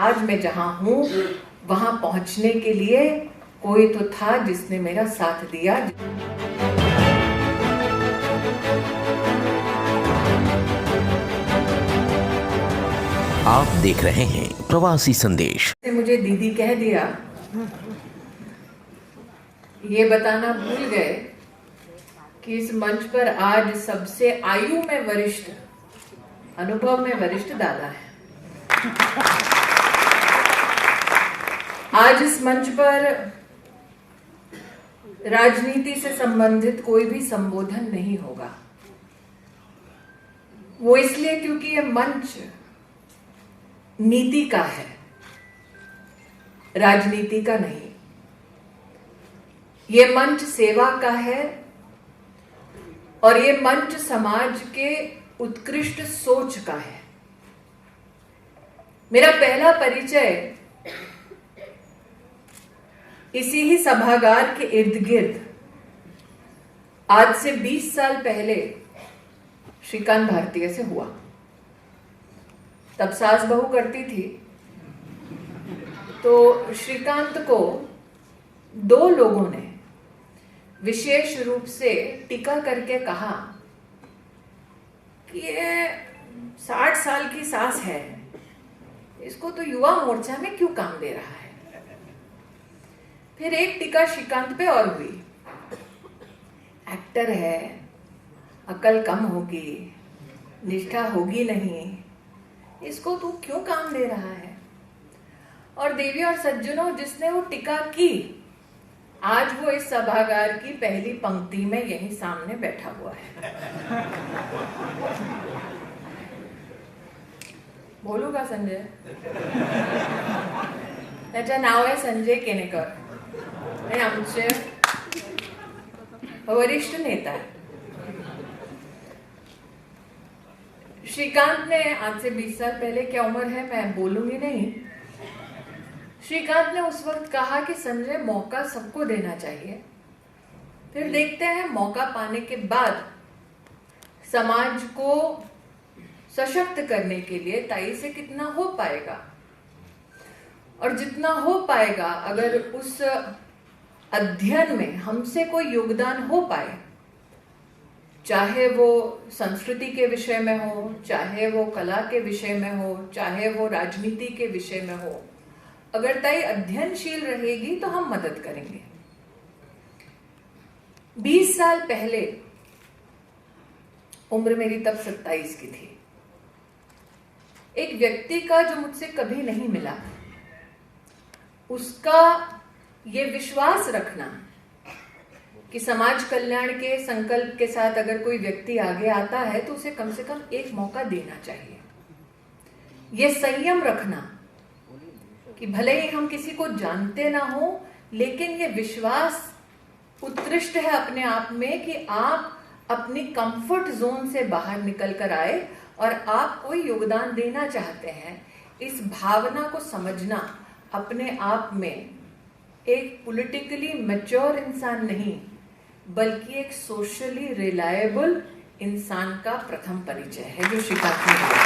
आज मैं जहां हूं वहां पहुंचने के लिए कोई तो था जिसने मेरा साथ दिया। आप देख रहे हैं प्रवासी संदेश। मुझे दीदी कह दिया, ये बताना भूल गए कि इस मंच पर आज सबसे आयु में वरिष्ठ, अनुभव में वरिष्ठ दादा है। आज इस मंच पर राजनीति से संबंधित कोई भी संबोधन नहीं होगा। वो इसलिए क्योंकि ये मंच नीति का है, राजनीति का नहीं। ये मंच सेवा का है और ये मंच समाज के उत्कृष्ट सोच का है। मेरा पहला परिचय इसी ही सभागार के इर्द गिर्द आज से 20 साल पहले श्रीकांत भारतीय से हुआ। तब सास बहू करती थी तो श्रीकांत को 2 लोगों ने विशेष रूप से टिका करके कहा कि ये 60 साल की सास है, इसको तो युवा मोर्चा में क्यों काम दे रहा है। फिर एक टिका श्रीकांत पे और हुई, एक्टर है, अकल कम होगी, निष्ठा होगी नहीं, इसको तू क्यों काम दे रहा है। और देवी और सज्जनों, जिसने वो टिका की आज वो इस सभागार की पहली पंक्ति में यहीं सामने बैठा हुआ है। बोलूगा संजय? त्याचं नाव आहे संजय केनेकर आणि आमचे वरिष्ठ नेता है। श्रीकांत ने आज से 20 साल पहले, क्या उम्र है मैं बोलूंगी नहीं, श्रीकांत ने उस वक्त कहा कि संजय मौका सबको देना चाहिए, फिर देखते हैं मौका पाने के बाद समाज को सशक्त करने के लिए ताई से कितना हो पाएगा, और जितना हो पाएगा अगर उस अध्ययन में हमसे कोई योगदान हो पाए, चाहे वो संस्कृति के विषय में हो, चाहे वो कला के विषय में हो, चाहे वो राजनीति के विषय में हो, अगर ताई अध्ययनशील रहेगी तो हम मदद करेंगे। 20 साल पहले उम्र मेरी तब 27 की थी। एक व्यक्ति का जो मुझसे कभी नहीं मिला, उसका ये विश्वास रखना कि समाज कल्याण के संकल्प के साथ अगर कोई व्यक्ति आगे आता है तो उसे कम से कम एक मौका देना चाहिए। ये संयम रखना कि भले ही हम किसी को जानते ना हो, लेकिन ये विश्वास उत्कृष्ट है अपने आप में कि आप अपनी कंफर्ट जोन से बाहर निकल कर आए और आप कोई योगदान देना चाहते हैं। इस भावना को समझना अपने आप में एक पॉलिटिकली मैच्योर इंसान नहीं, बल्कि एक सोशली रिलायबल इंसान का प्रथम परिचय है जो श्रीकांत ने दिया।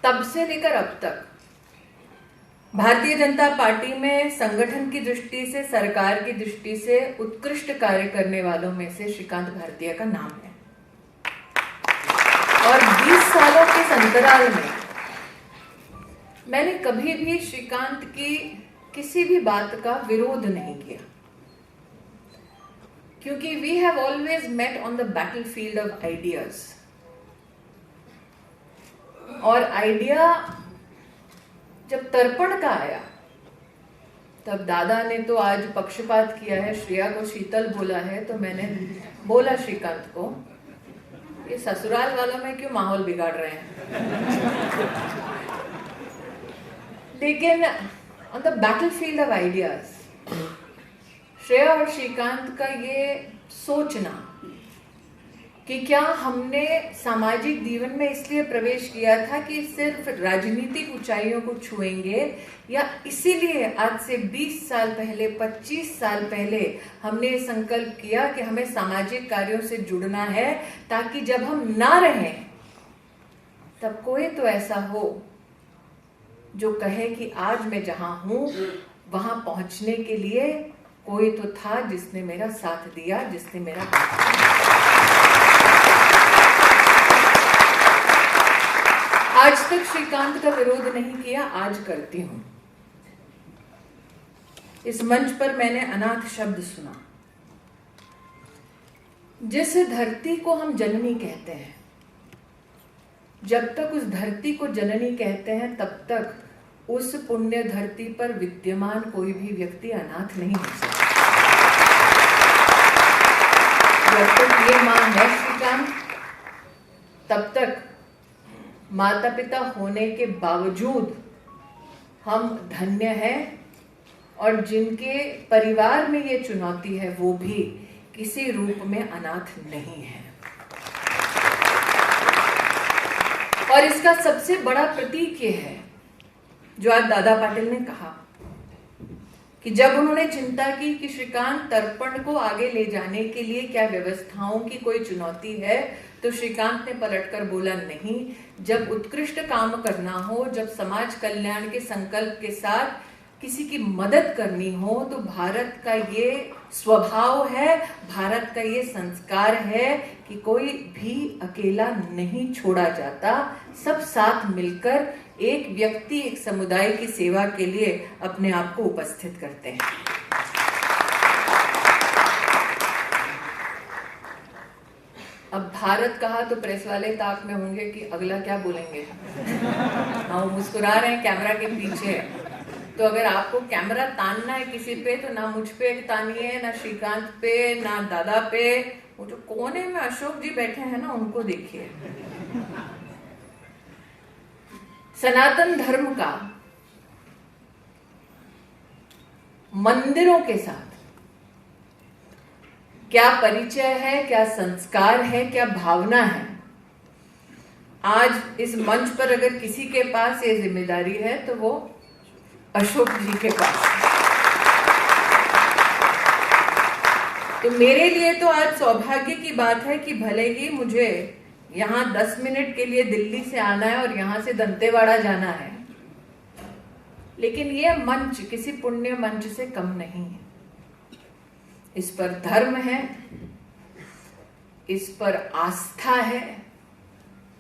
तब से लेकर अब तक भारतीय जनता पार्टी में संगठन की दृष्टि से, सरकार की दृष्टि से उत्कृष्ट कार्य करने वालों में से श्रीकांत भारतीय का नाम है। और 20 सालों के अंतराल में मैंने कभी भी श्रीकांत की किसी भी बात का विरोध नहीं किया, क्योंकि we have always met on the battlefield of ideas. और आइडिया जब तर्पण का आया तब दादा ने तो आज पक्षपात किया है, श्रेया को शीतल बोला है, तो मैंने बोला श्रीकांत को, ये ससुराल वालों में क्यों माहौल बिगाड़ रहे हैं। लेकिन on the battlefield of ideas Shreya और श्रीकांत का ये सोचना कि क्या हमने सामाजिक जीवन में इसलिए प्रवेश किया था कि सिर्फ राजनीतिक ऊंचाइयों को छुएंगे, या इसीलिए आज से 20 साल पहले, 25 साल पहले हमने संकल्प किया कि हमें सामाजिक कार्यों से जुड़ना है, ताकि जब हम ना रहें तब कोई तो ऐसा हो जो कहे कि आज मैं जहां हूं वहां पहुंचने के लिए कोई तो था जिसने मेरा साथ दिया, जिसने मेरा आज तक श्रीकांत का विरोध नहीं किया, आज करती हूं। इस मंच पर मैंने अनाथ शब्द सुना। जिस धरती को हम जननी कहते हैं, जब तक उस धरती को जननी कहते हैं तब तक उस पुण्य धरती पर विद्यमान कोई भी व्यक्ति अनाथ नहीं हो सकता। जब तक ये मां है श्रीकांत, तब तक माता पिता होने के बावजूद हम धन्य हैं, और जिनके परिवार में ये चुनौती है वो भी किसी रूप में अनाथ नहीं है। और इसका सबसे बड़ा प्रतीक ये है जो आज दादा पाटिल ने कहा कि जब उन्होंने चिंता की कि श्रीकांत तर्पण को आगे ले जाने के लिए क्या व्यवस्थाओं की कोई चुनौती है, तो श्रीकांत ने पलटकर बोला नहीं। जब उत्कृष्ट काम करना हो, जब समाज कल्याण के संकल्प के साथ किसी की मदद करनी हो, तो भारत का ये स्वभाव है, भारत का ये संस्कार है कि कोई भी अकेला नहीं छोड़ा जाता। सब साथ मिलकर एक व्यक्ति, एक समुदाय की सेवा के लिए अपने आप को उपस्थित करते हैं। अब भारत कहा तो प्रेस वाले ताक में होंगे कि अगला क्या बोलेंगे। हम मुस्कुरा रहे हैं, कैमरा के पीछे। तो अगर आपको कैमरा तानना है किसी पे, तो ना मुझ पे तानिए, ना श्रीकांत पे, ना दादा पे। वो जो कोने में अशोक जी बैठे हैं ना, उनको देखिए। सनातन धर्म का मंदिरों के साथ क्या परिचय है, क्या संस्कार है, क्या भावना है। आज इस मंच पर अगर किसी के पास ये जिम्मेदारी है तो वो अशोक जी के पास। तो मेरे लिए तो आज सौभाग्य की बात है कि भले ही मुझे यहाँ 10 मिनट के लिए दिल्ली से आना है और यहाँ से दंतेवाड़ा जाना है, लेकिन ये मंच किसी पुण्य मंच से कम नहीं है। इस पर धर्म है, इस पर आस्था है,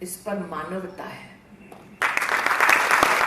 इस पर मानवता है।